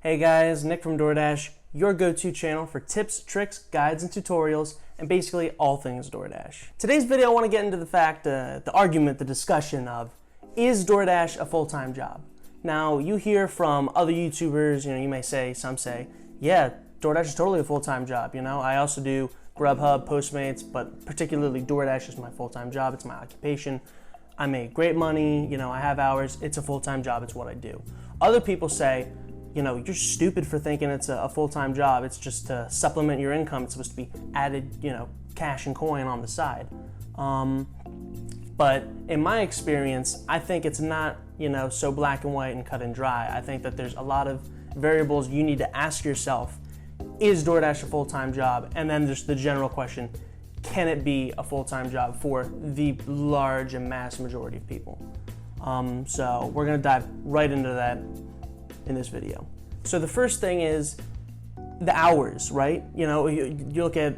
Hey guys, Nick from Doordash, your go-to channel for tips, tricks, guides, and tutorials, and basically all things Doordash. Today's video, I want to get into the fact, the argument, the discussion of, is Doordash a full-time job? Now, you hear from other YouTubers, you may say, some say, yeah, Doordash is totally a full-time job, I also do Grubhub, Postmates, but particularly Doordash is my full-time job, it's my occupation. I make great money, I have hours, it's a full-time job, it's what I do. Other people say, you're stupid for thinking it's a full-time job. It's just to supplement your income. It's supposed to be added, cash and coin on the side. But in my experience, I think it's not, so black and white and cut and dry. I think that there's a lot of variables you need to ask yourself. Is Doordash a full-time job? And then there's the general question, can it be a full-time job for the large and mass majority of people? So we're gonna dive right into that in this video. So the first thing is the hours, right? You look at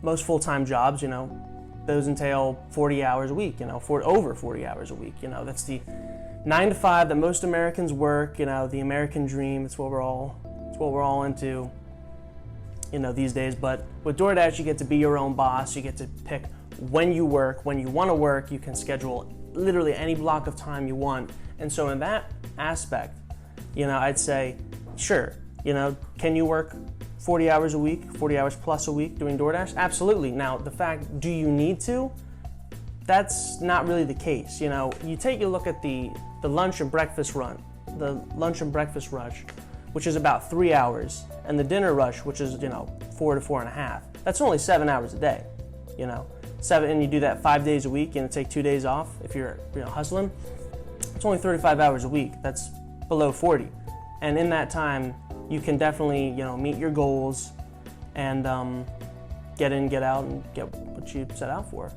most full-time jobs, those entail 40 hours a week, for over 40 hours a week. That's the 9 to 5 that most Americans work, the American dream. It's what we're all into, these days. But with Doordash, you get to be your own boss. You get to pick when you work, when you want to work. You can schedule literally any block of time you want. And so in that aspect, I'd say, sure, can you work 40 hours a week, 40 hours plus a week doing Doordash? Absolutely. Now, the fact, do you need to? That's not really the case. You take a look at the lunch and breakfast rush, which is about 3 hours, and the dinner rush, which is, 4 to 4.5. That's only 7 hours a day, and you do that 5 days a week, take 2 days off if you're, hustling. It's only 35 hours a week. That's below 40, and in that time you can definitely meet your goals and get in, get out, and get what you set out for.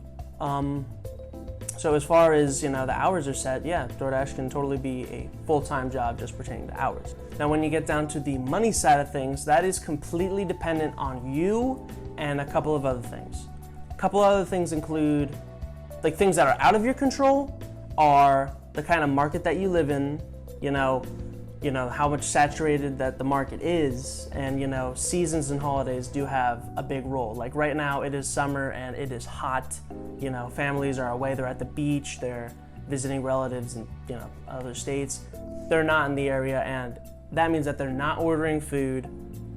So as far as the hours are set, yeah, Doordash can totally be a full-time job just pertaining to hours. Now when you get down to the money side of things, that is completely dependent on you and a couple of other things. A couple other things include, like, things that are out of your control are the kind of market that you live in, how much saturated that the market is, and seasons and holidays do have a big role. Like right now it is summer and it is hot, families are away, they're at the beach, they're visiting relatives in other states. They're not in the area, and that means that they're not ordering food,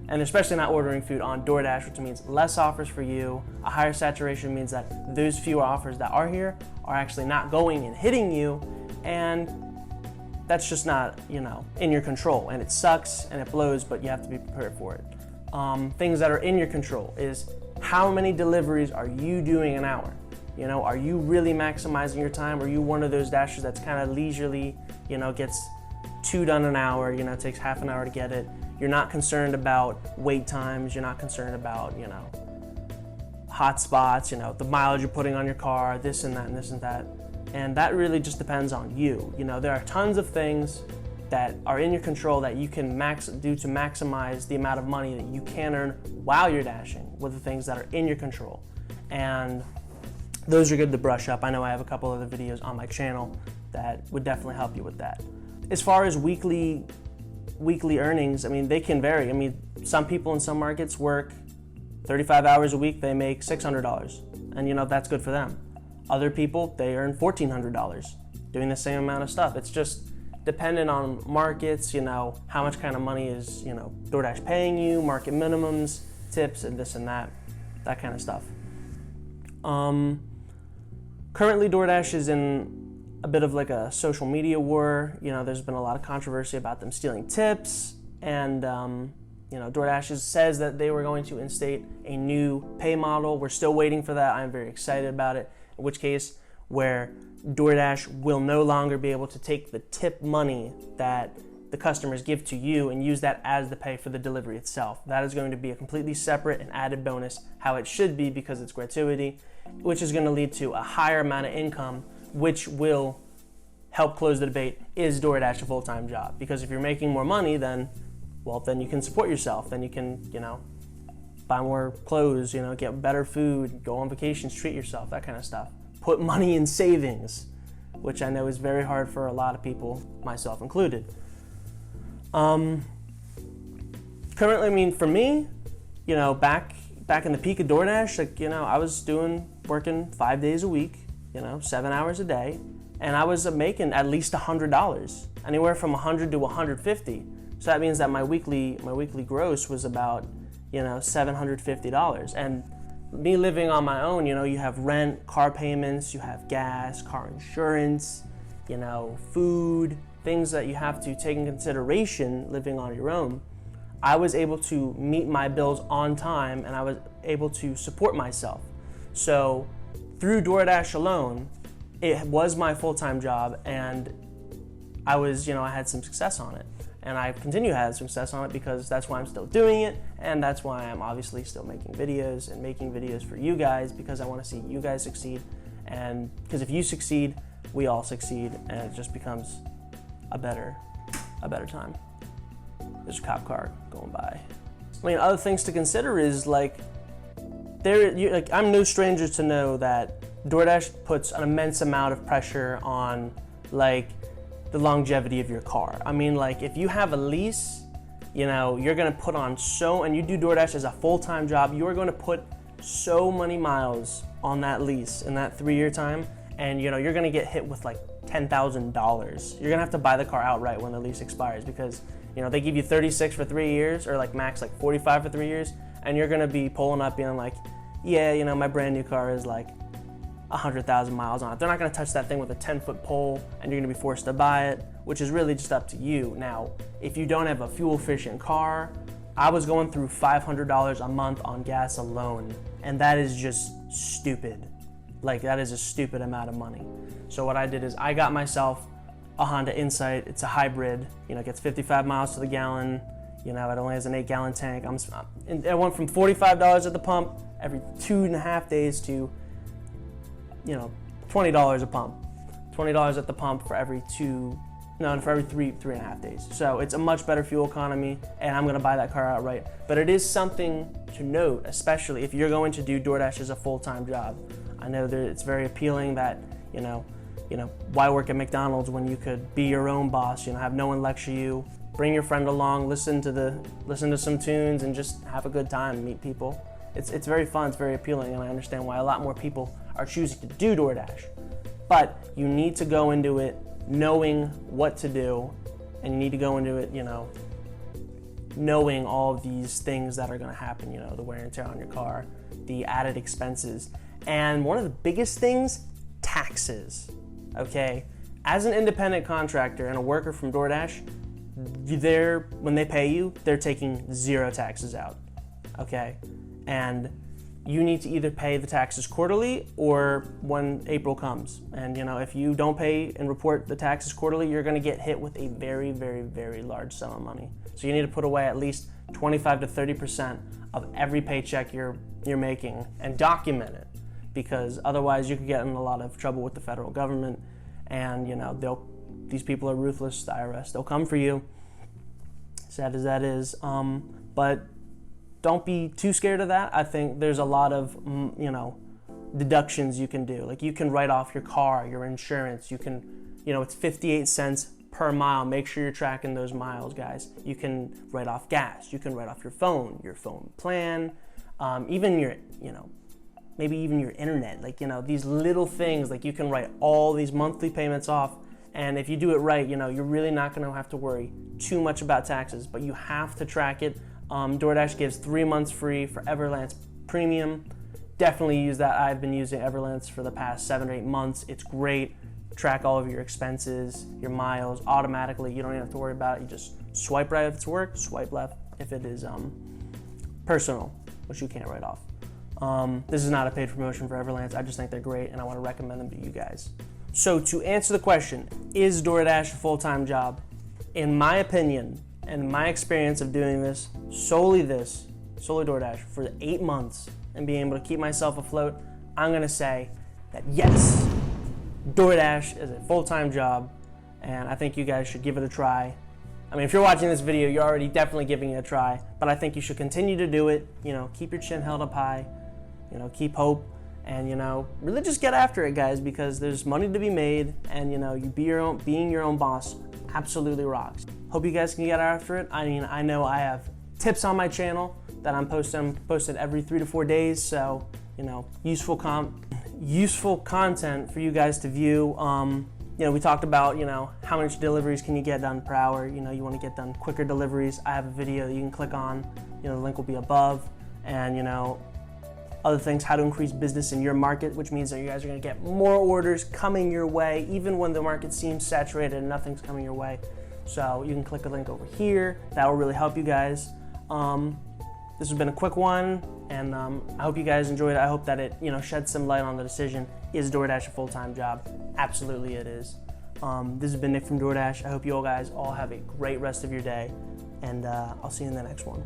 and especially not ordering food on Doordash, which means less offers for you. A higher saturation means that those fewer offers that are here are actually not going and hitting you, and that's just not, in your control, and it sucks and it blows, but you have to be prepared for it. Things that are in your control is how many deliveries are you doing an hour? Are you really maximizing your time? Are you one of those dashers that's kind of leisurely, gets 2 done an hour, takes half an hour to get it? You're not concerned about wait times. You're not concerned about, hot spots, the mileage you're putting on your car, this and that and this and that. And that really just depends on you. There are tons of things that are in your control that you can do to maximize the amount of money that you can earn while you're dashing with the things that are in your control. And those are good to brush up. I know I have a couple other videos on my channel that would definitely help you with that. As far as weekly earnings, they can vary. Some people in some markets work 35 hours a week, they make $600, and that's good for them. Other people, they earn $1,400 doing the same amount of stuff. It's just dependent on markets, how much kind of money is, Doordash paying you, market minimums, tips, and this and that kind of stuff. Currently, Doordash is in a bit of like a social media war. There's been a lot of controversy about them stealing tips, and Doordash says that they were going to instate a new pay model. We're still waiting for that. I'm very excited about it. In which case, where Doordash will no longer be able to take the tip money that the customers give to you and use that as the pay for the delivery itself. That is going to be a completely separate and added bonus, how it should be because it's gratuity, which is going to lead to a higher amount of income, which will help close the debate, is Doordash a full-time job? Because if you're making more money, then you can support yourself, then you can, buy more clothes, get better food, go on vacations, treat yourself, that kind of stuff. Put money in savings, which I know is very hard for a lot of people, myself included. currently, I mean, for me, you know, back in the peak of Doordash, like, you know, I was working 5 days a week, you know, 7 hours a day, and I was making at least $100, anywhere from 100 to 150. So that means that my weekly gross was about, you know, $750. And me living on my own, you know, you have rent, car payments, you have gas, car insurance, you know, food, things that you have to take in consideration living on your own. I was able to meet my bills on time, and I was able to support myself. So through Doordash alone, it was my full-time job, and I had some success on it. And I continue to have success on it because that's why I'm still doing it, and that's why I'm obviously still making videos for you guys, because I want to see you guys succeed. And because if you succeed, we all succeed, and it just becomes a better time. There's a cop car going by. I mean, other things to consider is like, I'm no stranger to know that Doordash puts an immense amount of pressure on like the longevity of your car. I mean, like if you have a lease, you know, you're gonna put on and you do Doordash as a full-time job, you are gonna put so many miles on that lease in that 3-year time, and you know, you're gonna get hit with like $10,000. You're gonna have to buy the car outright when the lease expires, because you know, they give you 36 for 3 years, or like max like 45 for 3 years, and you're gonna be pulling up being like, yeah, you know, my brand new car is like 100,000 miles on it. They're not gonna touch that thing with a 10-foot pole, and you're gonna be forced to buy it, which is really just up to you. Now, if you don't have a fuel efficient car, I was going through $500 a month on gas alone, and that is just stupid. Like, that is a stupid amount of money. So what I did is I got myself a Honda Insight. It's a hybrid, you know, it gets 55 miles to the gallon. You know, it only has an 8-gallon tank. It went from $45 at the pump every 2.5 days to, you know, $20 a pump. $20 at the pump for every 3.5 days. So it's a much better fuel economy, and I'm gonna buy that car outright. But it is something to note, especially if you're going to do Doordash as a full-time job. I know that it's very appealing that, you know, why work at McDonald's when you could be your own boss, you know, have no one lecture you, bring your friend along, listen to some tunes, and just have a good time, meet people. It's very fun, it's very appealing, and I understand why a lot more people are choosing to do Doordash. But you need to go into it knowing what to do, and you need to go into it, you know, knowing all of these things that are gonna happen, you know, the wear and tear on your car, the added expenses, and one of the biggest things, taxes. Okay, as an independent contractor and a worker from Doordash, when they pay you, they're taking 0 taxes out. Okay, and you need to either pay the taxes quarterly or when April comes. And you know, if you don't pay and report the taxes quarterly, you're going to get hit with a very, very, very large sum of money. So you need to put away at least 25 to 30% of every paycheck you're making and document it, because otherwise you could get in a lot of trouble with the federal government, and you know, these people are ruthless, the IRS, they'll come for you, sad as that is, but don't be too scared of that. I think there's a lot of, you know, deductions you can do. Like you can write off your car, your insurance, you can, you know, it's 58 cents per mile. Make sure you're tracking those miles, guys. You can write off gas, you can write off your phone plan, even your, you know, maybe even your internet, like, you know, these little things, like you can write all these monthly payments off. And if you do it right, you know, you're really not gonna have to worry too much about taxes, but you have to track it. Doordash gives 3 months free for Everlance Premium. Definitely use that. I've been using Everlance for the past 7 or 8 months. It's great. Track all of your expenses, your miles automatically. You don't even have to worry about it. You just swipe right if it's work, swipe left if it is personal, which you can't write off. This is not a paid promotion for Everlance. I just think they're great, and I want to recommend them to you guys. So to answer the question, is Doordash a full-time job? In my opinion, and my experience of doing this, solely Doordash for 8 months and being able to keep myself afloat, I'm gonna say that yes, Doordash is a full-time job, and I think you guys should give it a try. I mean, if you're watching this video, you're already definitely giving it a try, but I think you should continue to do it. You know, keep your chin held up high, you know, keep hope, and you know, really just get after it, guys, because there's money to be made, and you know, being your own boss absolutely rocks. Hope you guys can get after it. I mean, I know I have tips on my channel that I'm posted every 3 to 4 days. So, useful content for you guys to view. We talked about, how much deliveries can you get done per hour. You want to get done quicker deliveries. I have a video that you can click on. The link will be above. And, other things, how to increase business in your market, which means that you guys are going to get more orders coming your way, even when the market seems saturated and nothing's coming your way. So you can click the link over here. That will really help you guys. This has been a quick one, and I hope you guys enjoyed it. I hope that it, sheds some light on the decision. Is DoorDash a full-time job? Absolutely it is. This has been Nick from DoorDash. I hope you all guys all have a great rest of your day, and I'll see you in the next one.